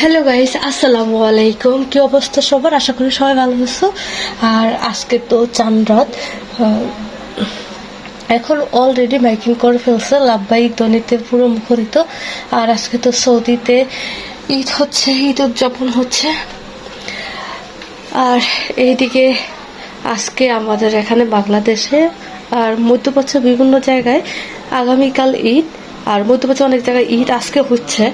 Hello guys, আসসালামু আলাইকুম। কি অবস্থা সবার? আশা করি সবাই ভালো আছো। আর আজকে তো চাঁদ রাত। এখন অলরেডি মাইকিং করে ফেলছে, লাভবাহিক ধ্বনিতে পুরো মুখরিত। আর আজকে তো সৌদিতে ঈদ হচ্ছে, ঈদ উদযাপন হচ্ছে। আর এইদিকে আজকে আমাদের এখানে বাংলাদেশে আর মধ্যপ্রাচ্যের বিভিন্ন জায়গায় আগামীকাল ঈদ, আর মধ্যপ্রাচ্যে অনেক জায়গায় ঈদ আজকে হচ্ছে।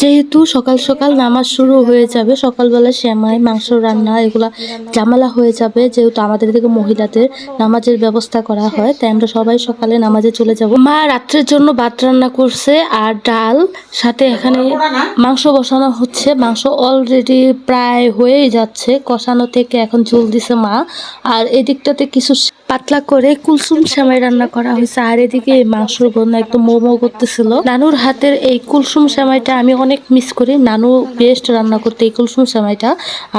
যেহেতু সকাল সকাল নামাজ শুরু হয়ে যাবে, সকালবেলা সেমাই মাংস রান্না এগুলা ঝামেলা হয়ে যাবে, যেহেতু আমাদের দিকে মহিলাদের নামাজের ব্যবস্থা করা হয়, তাই আমরা সবাই সকালে নামাজে চলে যাব। মা রাত্রের জন্য ভাত রান্না করছে আর ডাল, সাথে এখানে মাংস বসানো হচ্ছে। মাংস অলরেডি প্রায় হয়েই যাচ্ছে, কষানো থেকে এখন ঝোল দিছে মা। আর এদিকটাতে কিছু পাতলা করে কুলসুম সেমাই রান্না করা হয়েছে। আর এদিকে মাংসর গন্ধ একদম মোমো করতেছিল। নানুর হাতের এই কুলসুম সেমাইটা আমি অনেক মিস করি। নানু বেস্ট রান্না করতে এই কুলসুম সেমাইটা।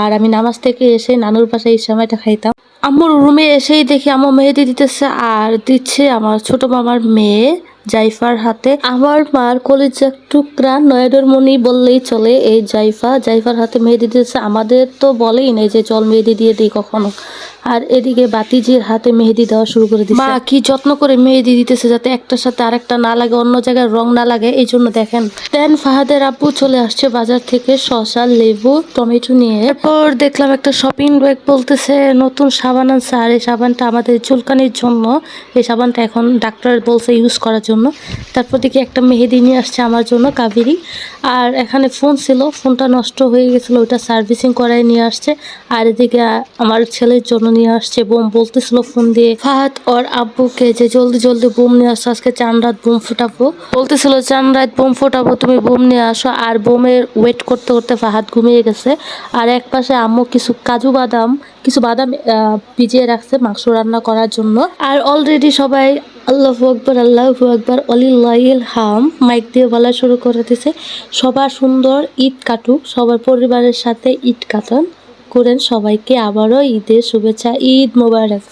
আর আমি নামাজ থেকে এসে নানুর পাশে এই সেমাইটা খাইতাম। আম্মুর রুমে এসেই দেখি আম্মু মেহেদি দিতেছে, আর দিচ্ছে আমার ছোট মামার মেয়ে জাইফার হাতে। আমার মার কলিজার টুকরা নয়নের মণি বললেই চলে এই জাইফার হাতে মেহেদি দিতেছে। আমাদের তো বলেই নাই যে চল মেহেদি দিয়ে দিই কখনো। আর এদিকে বাতিজির হাতে মেহেদি দেওয়া শুরু করে দিচ্ছে। মা কি যত্ন করে মেহেদি দিতেছে, যাতে একটার সাথে আরেকটা না লাগে, অন্য জায়গায় রং না লাগে, এই জন্য দেখেন। দেন ফাহাদের আব্বু চলে আসছে বাজার থেকে শসা, লেবু, টমেটো নিয়ে। এরপর দেখলাম একটা শপিং ব্যাগ, বলতেছে নতুন সাবান আনছে। আর এই সাবানটা আমাদের চুলকানির জন্য, এই সাবানটা এখন ডাক্তার বলছে ইউজ করার জন্য। তারপর দেখি একটা মেহেদি নিয়ে আসছে আমার জন্য, কাবেরি। আর এখানে ফোন ছিল, ফোনটা নষ্ট হয়ে গেছিলো, ওটা সার্ভিসিং করাই নিয়ে আসছে। আর এদিকে আমার ছেলের জন্য নিয়ে আসছে বোম। বলতেছিল ফোন দিয়ে ফাহাদ ওর আব্বুকে যে জলদি জলদি বোম নিয়ে আসো, আজকে চাঁদ রাত বোম ফুটাবো। বলতেছিল চাঁদ রাত বোম ফুটাবো, তুমি বোম নিয়ে আসো। আর বোমের ওয়েট করতে করতে ফাহাদ ঘুমিয়ে গেছে। আর এক পাশে আম্মু কিছু কাজু বাদাম, কিছু বাদাম ভিজিয়ে রাখছে মাংস রান্না করার জন্য। আর অলরেডি সবাই আল্লাহু আকবার আল্লাহু আকবার ওয়ালিল্লাহিল হাম মাইক দিয়ে বলা শুরু করে দিয়েছে। সবার সুন্দর ঈদ কাটুক, সবার পরিবারের সাথে ঈদ কাটান করেন। সবাইকে আবারও ঈদের শুভেচ্ছা, ঈদ মোবারক।